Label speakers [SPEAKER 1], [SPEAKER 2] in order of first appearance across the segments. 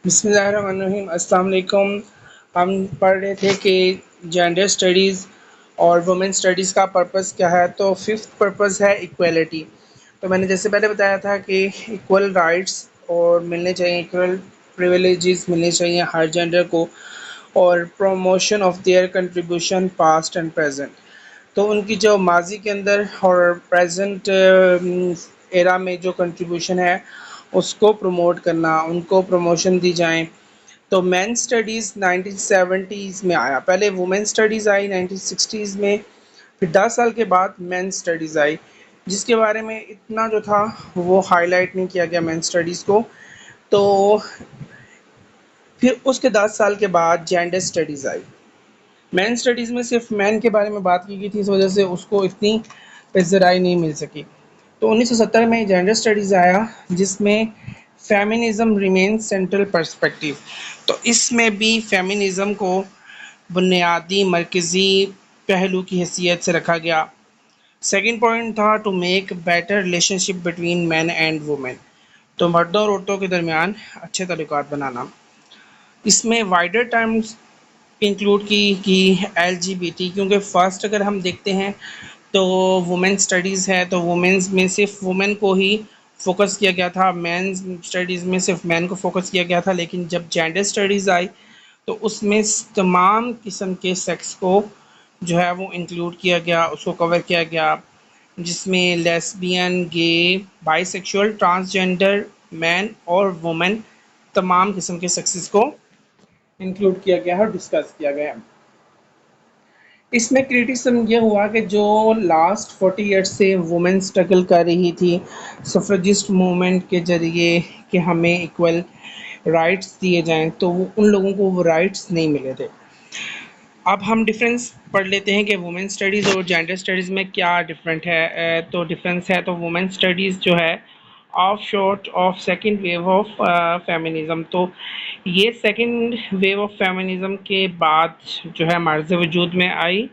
[SPEAKER 1] बिस्मिल्लाहिर्रहमानिर्रहीम अस्सलाम वालेकुम। हम पढ़ रहे थे कि जेंडर स्टडीज़ और वुमेन स्टडीज़ का पर्पस क्या है। तो फिफ्थ पर्पस है इक्वलिटी। तो मैंने जैसे पहले बताया था कि इक्वल राइट्स और मिलने चाहिए, इक्वल प्रिविलेजेस मिलने चाहिए हर जेंडर को, और promotion of their contribution past and present. तो उनकी जो माजी के अंदर और प्रेजेंट एरा में जो कंट्रीब्यूशन है उसको प्रमोट करना, उनको प्रमोशन दी जाए। तो मेन स्टडीज़ 1970s में आया, पहले वुमेन स्टडीज़ आई 1960s में, फिर 10 साल के बाद मेन स्टडीज़ आई, जिसके बारे में इतना जो था वो हाईलाइट नहीं किया गया मेन स्टडीज़ को। तो फिर उसके 10 साल के बाद जेंडर स्टडीज़ आई। मेन स्टडीज़ में सिर्फ मैन के बारे में बात की गई थी, इस वजह से उसको इतनी पज़राई नहीं मिल सकी। तो 1970 में जेंडर स्टडीज़ आया, जिसमें फेमिनिज़्म रिमेन सेंट्रल पर्सपेक्टिव। तो इसमें भी फेमिनिज़्म को बुनियादी मरकज़ी पहलू की हैसियत से रखा गया। सेकंड पॉइंट था to make better relationship between man and women. तो मर्दों और औरतों के दरमियान अच्छे ताल्लुकात बनाना। इसमें वाइडर टर्म्स इंक्लूड की कि एलजीबीटी, क्योंकि फर्स्ट अगर हम देखते हैं तो वुमेन स्टडीज़ है, तो वुमेन्स में सिर्फ वुमेन को ही फोकस किया गया था, मेन स्टडीज़ में सिर्फ मैन को फोकस किया गया था। लेकिन जब जेंडर स्टडीज़ आई तो उसमें तमाम किस्म के सेक्स को जो है वो इंक्लूड किया गया, उसको कवर किया गया, जिसमें लेस्बियन, गे, बाइसेक्सुअल, ट्रांसजेंडर, मैन और वुमेन, तमाम किस्म के सेक्सेस को इंक्लूड किया गया है और डिस्कस किया गया है। इसमें क्रिटिसिज्म ये हुआ कि जो लास्ट 40 ईयर्स से वुमेन स्ट्रगल कर रही थी सफ्रेजिस्ट मूवमेंट के ज़रिए कि हमें इक्वल राइट्स दिए जाएँ, तो वो उन लोगों को वो राइट्स नहीं मिले थे। अब हम डिफरेंस पढ़ लेते हैं कि वुमेन स्टडीज़ और जेंडर स्टडीज़ में क्या डिफरेंट है। तो डिफरेंस है, तो वुमेन स्टडीज़ जो है of short of second wave of feminism. तो ये सेकंड वेव ऑफ फेमिनिज़्म के बाद जो है मर्ज़ वजूद में आई।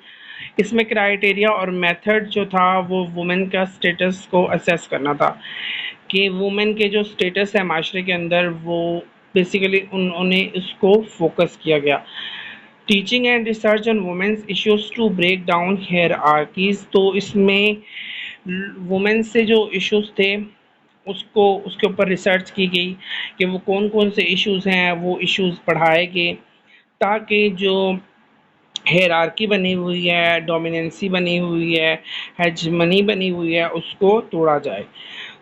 [SPEAKER 1] इसमें क्राइटेरिया और मेथड जो था वो वुमेन का स्टेटस को असेस करना था, कि वुमेन के जो स्टेटस है माशरे के अंदर, वो बेसिकली उन्हें उसको फोकस किया गया। Teaching and research on women's issues to break down hierarchies. तो इसमें वुमेन से जो इश्यूज थे उसको उसके ऊपर रिसर्च की गई कि वो कौन कौन से इश्यूज हैं, वो इश्यूज पढ़ाए गए, ताकि जो हायरार्की बनी हुई है, डोमिनेंसी बनी हुई है, हेजमनी बनी हुई है, उसको तोड़ा जाए।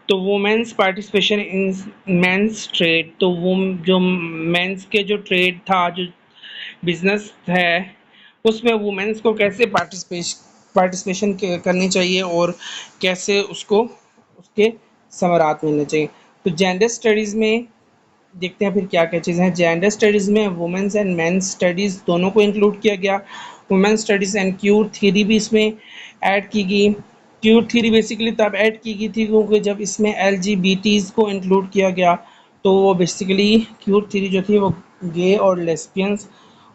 [SPEAKER 1] तो women's participation in men's trade. तो वो जो मेंस के जो ट्रेड था, जो बिजनेस है, उसमें वुमेन्स को कैसे पार्टिसिपेशन करनी चाहिए और कैसे उसको उसके समरात मिलने चाहिए। तो जेंडर स्टडीज़ में देखते हैं फिर क्या क्या चीज़ें हैं। जेंडर स्टडीज़ में वुमेन्स एंड मेंस स्टडीज़ दोनों को इंक्लूड किया गया। Women studies and cure theory भी इसमें ऐड की गई। क्यूर थ्योरी बेसिकली तब ऐड की गई थी क्योंकि जब इसमें एलजीबीटीज़ को इंक्लूड किया गया, तो वो बेसिकली क्यूर थ्योरी जो थी वो गे और लेस्बियंस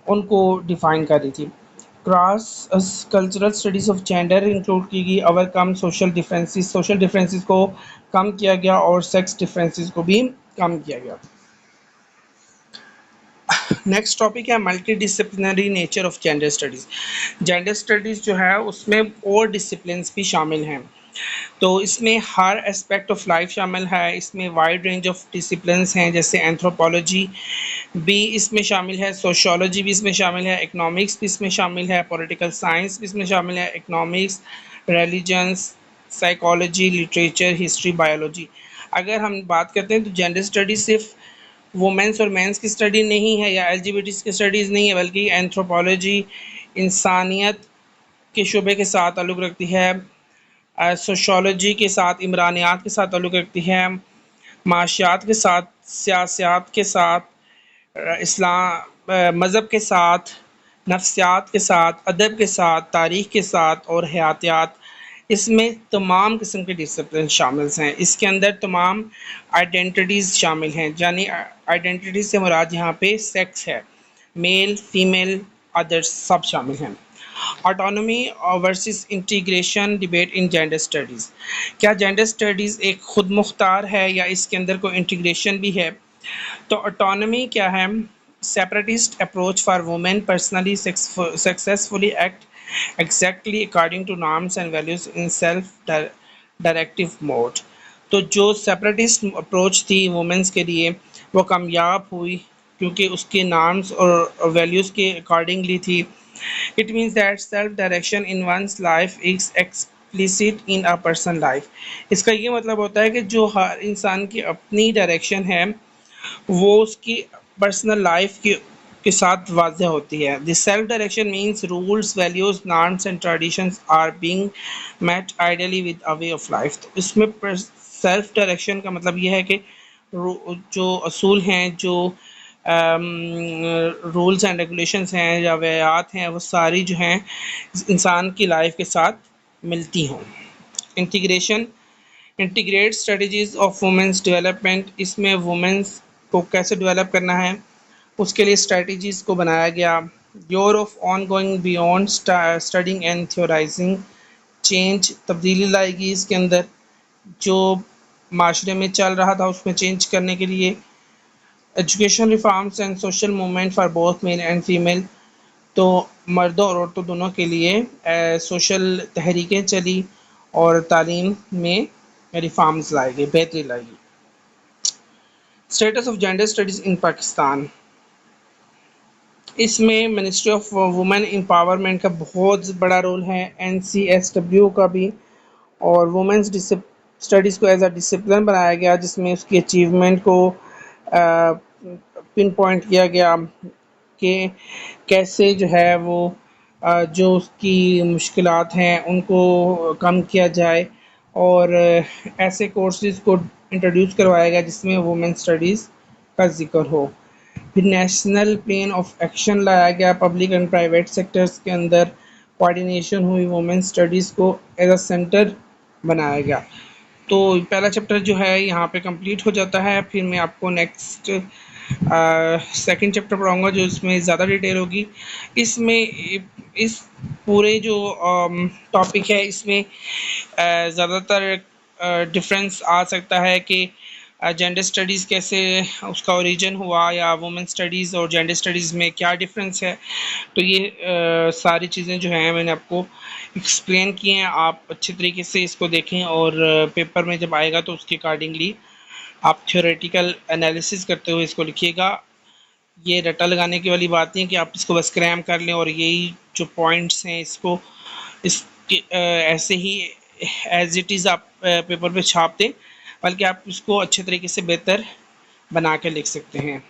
[SPEAKER 1] उनको डिफाइन कर रही थी। Cross cultural studies of gender include की गई। ओवरकम सोशल डिफरेंसेस को कम किया गया और सेक्स डिफरेंसेस को भी कम किया गया। नेक्स्ट टॉपिक है multi disciplinary nature of gender studies. Gender studies जो है उसमें और डिसिप्लिन्स भी शामिल हैं। तो इसमें हर एस्पेक्ट ऑफ लाइफ शामिल है। इसमें वाइड रेंज ऑफ डिसिप्लिन्स हैं, जैसे एंथ्रोपोलॉजी भी इसमें शामिल है, सोशियोलॉजी भी इसमें शामिल है, इकोनॉमिक्स भी इसमें शामिल है, पॉलिटिकल साइंस भी इसमें शामिल है, economics, religions, psychology, literature, history, biology. अगर हम बात करते हैं तो जेंडर स्टडी सिर्फ वुमेन्स और मेंस की स्टडी नहीं है या एलजीबीटीज़ की स्टडीज़ नहीं है, बल्कि एंथ्रोपोलॉजी इंसानियत के शुबे के साथ ताल्लुक़ रखती है, सोशियोलॉजी के साथ, इमरानियात के साथ ताल्लुक़ रखती है, माशियात के साथ, सियासत के साथ, मज़हब के साथ, नफ्सियात के साथ, अदब के साथ, तारीख़ के साथ और हयातियात। इसमें तमाम किस्म के डिसिप्लिन शामिल हैं। इसके अंदर तमाम आइडेंटिटीज़ शामिल हैं, यानी आइडेंटिटी से मुराद यहाँ पे सेक्स है, मेल, फीमेल, अदर्स सब शामिल हैं। Autonomy versus integration debate in gender studies. क्या जेंडर स्टडीज़ एक खुद मुख्तार है या इसके अंदर कोई इंटीग्रेशन भी है? तो ऑटोनॉमी क्या है? Separatist approach for women personally successfully act exactly according to norms and values in self directive mode. तो जो सेपरेटिस्ट अप्रोच थी वुमेन्स के लिए वो कामयाब हुई क्योंकि उसके नॉर्म्स और वैल्यूज़ के अकॉर्डिंगली थी। It means that self direction in one's life is explicit in a person life. इसका ये मतलब होता है कि जो हर इंसान की अपनी डायरेक्शन है वो उसकी पर्सनल लाइफ के साथ वाज़ेह होती है। The self direction means rules values norms and traditions are being met ideally with a way of life. तो इसमें सेल्फ डायरेक्शन का मतलब ये है कि जो असूल हैं, जो रूल्स एंड रेगुलेशंस हैं या वयात हैं, वो सारी जो हैं इंसान की लाइफ के साथ मिलती हों। Integration integrate strategies of women's development. इसमें वुमेंस को कैसे डेवलप करना है उसके लिए स्ट्रेटजीज को बनाया गया। Your of on going beyond studying and theorising change, तब्दीली लाएगी इसके अंदर। जो माशरे में चल रहा था उसमें चेंज करने के लिए education reforms and social movement for both male and female. तो मर्दों और औरतों दोनों के लिए सोशल तहरीकें चली और तालीम में रिफॉर्म्स लाई गई, बेहतरी लाई गई। स्टेटस ऑफ जेंडर स्टडीज़ इन पाकिस्तान, इसमें मिनिस्ट्री ऑफ वुमेन एम्पावरमेंट का बहुत बड़ा रोल है, NCSW का भी। और वुमेंस स्टडीज़ को एज अ डिसिप्लिन बनाया गया जिसमें उसकी अचीवमेंट को पिन पॉइंट किया गया कि कैसे जो है वो जो उसकी मुश्किलात हैं उनको कम किया जाए और ऐसे कोर्सेज़ को इंट्रोड्यूस करवाया गया जिसमें वुमेन स्टडीज़ का ज़िक्र हो। फिर नेशनल प्लान ऑफ एक्शन लाया गया, पब्लिक एंड प्राइवेट सेक्टर्स के अंदर कोऑर्डिनेशन हुई, वुमेन स्टडीज़ को एज अ सेंटर बनाया गया। तो पहला चैप्टर जो है यहाँ पे कंप्लीट हो जाता है। फिर मैं आपको नेक्स्ट सेकंड चैप्टर पढ़ाऊँगा जो इसमें ज़्यादा डिटेल होगी। इसमें इस पूरे जो टॉपिक है इसमें ज़्यादातर डिफरेंस आ सकता है कि जेंडर स्टडीज़ कैसे उसका ओरिजिन हुआ या वुमेन स्टडीज़ और जेंडर स्टडीज़ में क्या डिफरेंस है। तो ये सारी चीज़ें जो हैं मैंने आपको एक्सप्लेन किए हैं। आप अच्छे तरीके से इसको देखें और पेपर में जब आएगा तो उसके अकॉर्डिंगली आप थ्योरेटिकल एनालिसिस करते हुए इसको लिखिएगा। ये रट्टा लगाने की वाली बात नहीं है कि आप इसको बस क्रैम कर लें और यही जो पॉइंट्स हैं इसको इसके ऐसे ही एज इट इज़ आप पेपर पे छाप दें, बल्कि आप इसको अच्छे तरीके से बेहतर बना के लिख सकते हैं।